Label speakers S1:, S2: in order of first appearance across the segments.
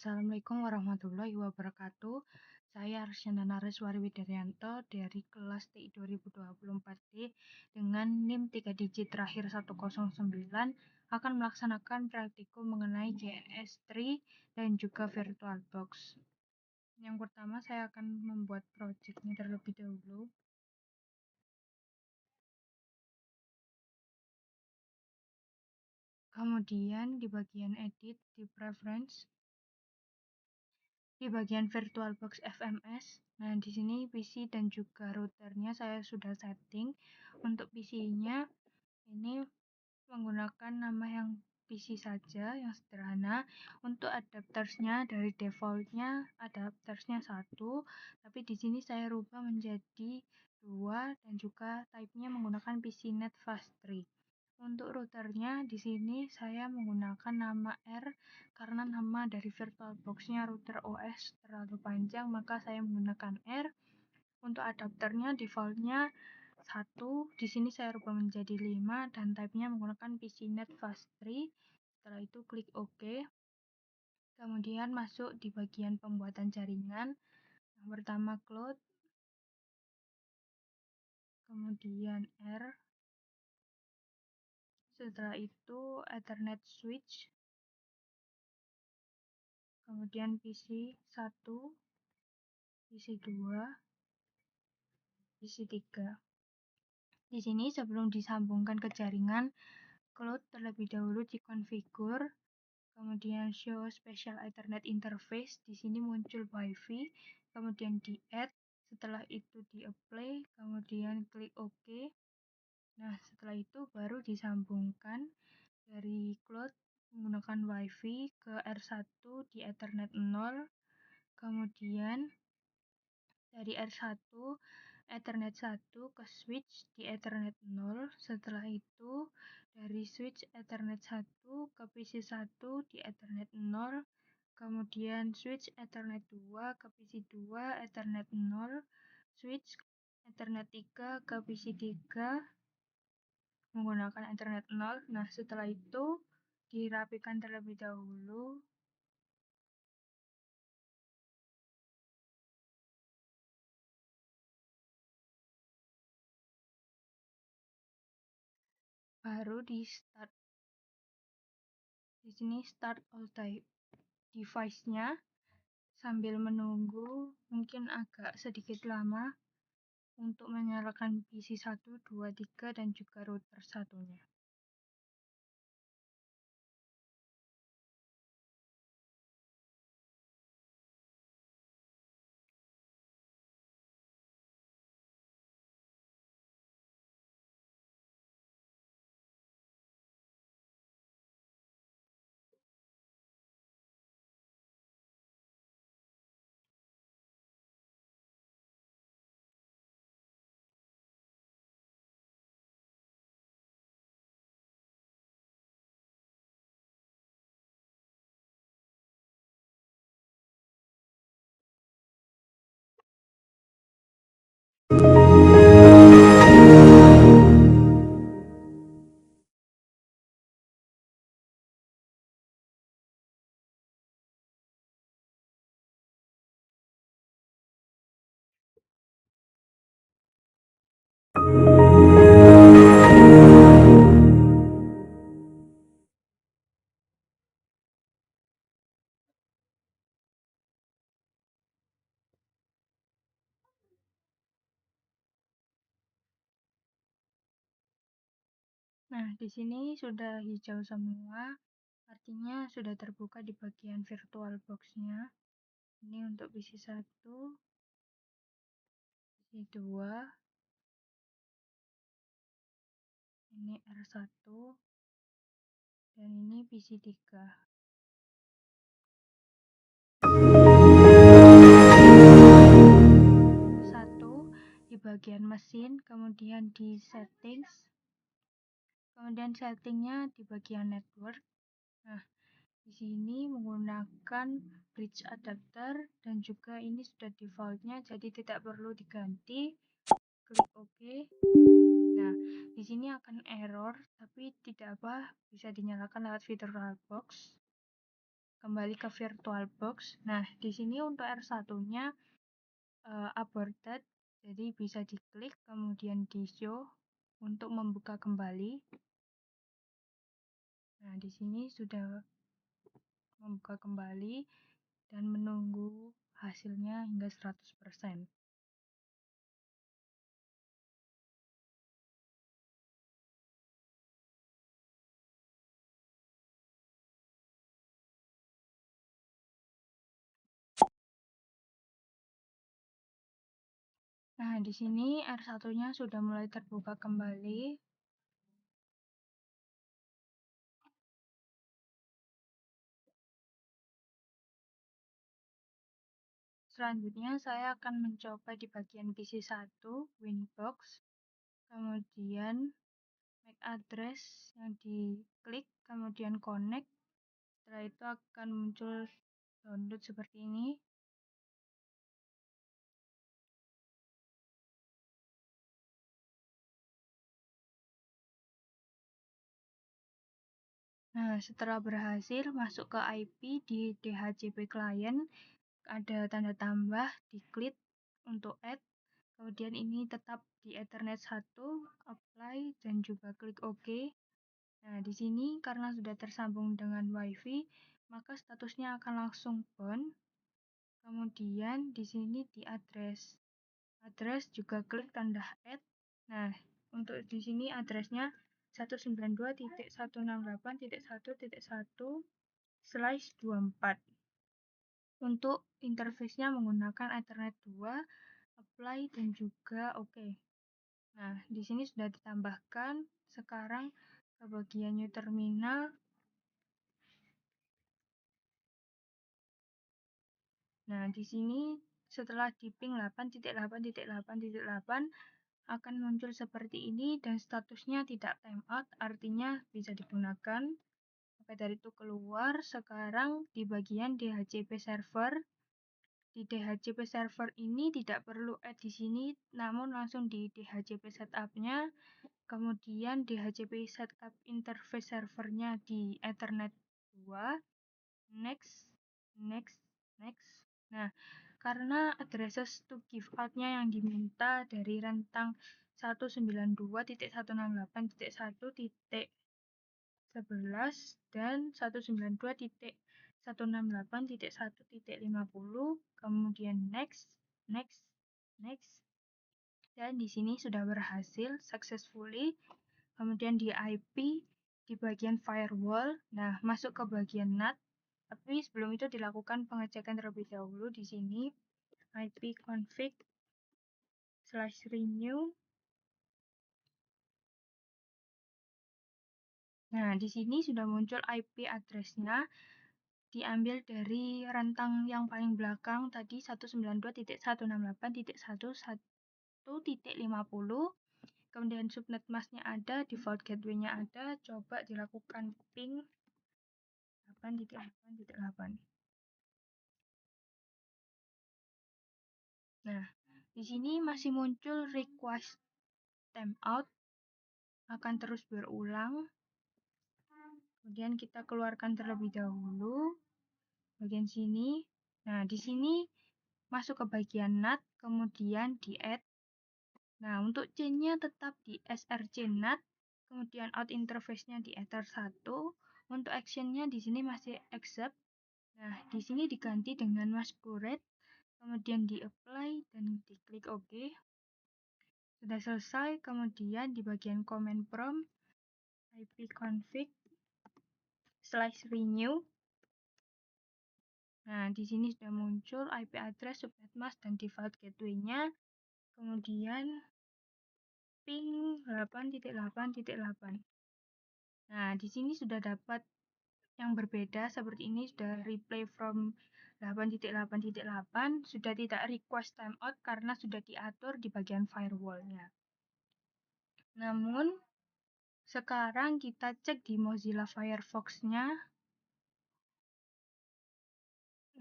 S1: Assalamualaikum warahmatullahi wabarakatuh. Saya Arsyana Nareswari Widaryanto dari kelas TI 2024D dengan NIM 3 digit terakhir 109 akan melaksanakan praktikum mengenai JS3 dan juga VirtualBox. Yang pertama saya akan membuat projectnya terlebih dahulu. Kemudian di bagian edit, di preference, di bagian VirtualBox FMS. Nah, di sini PC dan juga routernya saya sudah setting. Untuk PC-nya ini menggunakan nama yang PC saja, yang sederhana. Untuk adaptersnya dari defaultnya adaptersnya 1, tapi di sini saya rubah menjadi 2 dan juga type-nya menggunakan PCNet Fast 3. Untuk routernya di sini saya menggunakan nama R karena nama dari VirtualBox-nya router OS terlalu panjang, maka saya menggunakan R. Untuk adapternya default-nya 1, di sini saya rubah menjadi 5 dan type-nya menggunakan PCNet Fast 3. Setelah itu klik OK. Kemudian masuk di bagian pembuatan jaringan. Yang pertama cloud, kemudian R. Setelah itu Ethernet switch, kemudian PC 1, PC 2, PC 3. Di sini sebelum disambungkan ke jaringan cloud terlebih dahulu dikonfigur, kemudian show special Ethernet interface. Di sini muncul WiFi, kemudian di add, setelah itu di apply, kemudian klik OK. Nah, setelah itu baru disambungkan dari cloud menggunakan WiFi ke R1 di Ethernet 0, kemudian dari R1 Ethernet 1 ke switch di Ethernet 0. Setelah itu dari switch Ethernet 1 ke PC 1 di Ethernet 0, kemudian switch Ethernet 2 ke PC 2 Ethernet 0, switch Ethernet 3 ke PC 3 menggunakan Ethernet 0. Nah, setelah itu dirapikan terlebih dahulu. Baru di start. Di sini start all type device-nya. Sambil menunggu mungkin agak sedikit lama untuk menyalakan PC 1, 2, 3 dan juga router satunya. Nah, di sini sudah hijau semua, artinya sudah terbuka di bagian VirtualBox-nya. Ini untuk PC 1, PC 2, ini R1, dan ini PC 3. Satu di bagian mesin, kemudian di settings, kemudian settingnya di bagian network. Nah, di sini menggunakan bridge adapter dan juga ini sudah defaultnya jadi tidak perlu diganti. Klik OK. Nah, di sini akan error tapi tidak apa, bisa dinyalakan lewat VirtualBox. kembali ke VirtualBox. Nah, di sini untuk R1-nya aborted, jadi bisa diklik kemudian di show untuk membuka kembali. Nah, di sini sudah membuka kembali dan menunggu hasilnya hingga 100%. Nah, di sini R1-nya sudah mulai terbuka kembali. Selanjutnya saya akan mencoba di bagian PC1, Winbox, kemudian MAC address yang diklik, kemudian connect. Setelah itu akan muncul download seperti ini. Nah, setelah berhasil masuk ke IP di DHCP client, ada tanda tambah, diklik untuk add, kemudian ini tetap di Ethernet 1, apply, dan juga klik OK. Nah, di sini karena sudah tersambung dengan WiFi, maka statusnya akan langsung bound. Kemudian di sini di address juga klik tanda add. Nah, untuk di sini addressnya 192.168.1.1/24. Untuk interface-nya menggunakan Ethernet 2, apply, dan juga OK. Nah, di sini sudah ditambahkan. Sekarang ke bagian new terminal. Nah, di sini setelah di ping 8.8.8.8 akan muncul seperti ini dan statusnya tidak timeout, artinya bisa digunakan. Maka dari itu keluar. Sekarang di bagian DHCP server. Di DHCP server ini tidak perlu add di sini, namun langsung di DHCP setup-nya. Kemudian DHCP setup interface servernya di Ethernet 2. Next, next, next. Nah, karena addresses to give out-nya yang diminta dari rentang 192.168.1.11 dan 192.168.1.50, kemudian next, next, next. Dan di sini sudah berhasil successfully. Kemudian di IP di bagian firewall, nah masuk ke bagian NAT. Tapi sebelum itu dilakukan pengecekan terlebih dahulu di sini ipconfig/renew. Nah, di sini sudah muncul IP address-nya, diambil dari rentang yang paling belakang tadi 192.168.1.1.50. Kemudian subnet masknya ada, default gateway-nya ada. Coba dilakukan ping 8.8.8. Nah, di sini masih muncul request timeout, akan terus berulang. Kemudian kita keluarkan terlebih dahulu bagian sini. Nah, di sini masuk ke bagian NAT, kemudian di add. Nah, untuk chain-nya tetap di src NAT, kemudian out interface-nya di ether 1. Untuk action-nya di sini masih accept. Nah, di sini diganti dengan masquerade, kemudian di apply dan diklik OK. Sudah selesai, kemudian di bagian command prompt ipconfig/renew. Nah, di sini sudah muncul IP address, subnet mask, dan default gateway-nya. Kemudian ping 8.8.8. Nah, di sini sudah dapat yang berbeda seperti ini, sudah replay from 8.8.8, sudah tidak request timeout karena sudah diatur di bagian firewall-nya. Namun, sekarang kita cek di Mozilla Firefox-nya.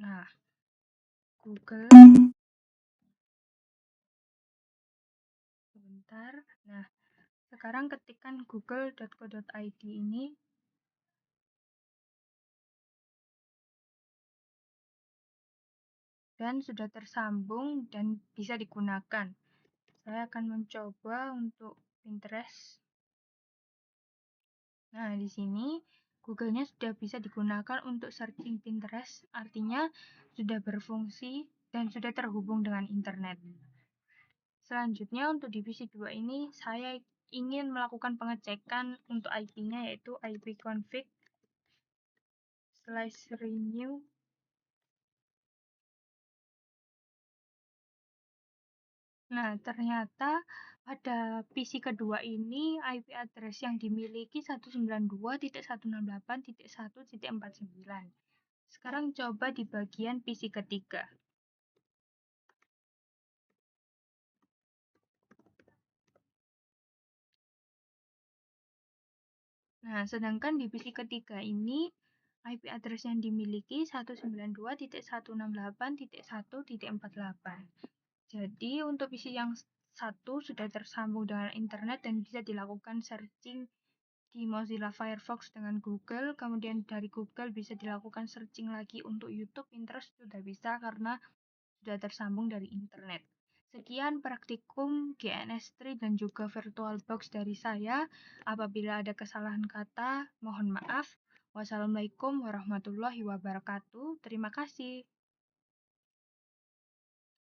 S1: Nah, Google. Sebentar. Nah, sekarang ketikkan google.co.id ini. dan sudah tersambung dan bisa digunakan. Saya akan mencoba untuk Pinterest. Nah, di sini Google-nya sudah bisa digunakan untuk searching Pinterest, artinya sudah berfungsi dan sudah terhubung dengan internet. Selanjutnya untuk divisi 2 ini saya ingin melakukan pengecekan untuk IP-nya yaitu ipconfig /renew. Nah, ternyata pada PC kedua ini IP address yang dimiliki 192.168.1.49. Sekarang coba di bagian PC ketiga. Nah, sedangkan di PC ketiga ini IP address yang dimiliki 192.168.1.48. Jadi untuk PC yang satu sudah tersambung dengan internet dan bisa dilakukan searching di Mozilla Firefox dengan Google, kemudian dari Google bisa dilakukan searching lagi untuk YouTube, Pinterest sudah bisa karena sudah tersambung dari internet. Sekian praktikum GNS3 dan juga VirtualBox dari saya. Apabila ada kesalahan kata, mohon maaf. Wassalamualaikum warahmatullahi wabarakatuh. Terima kasih.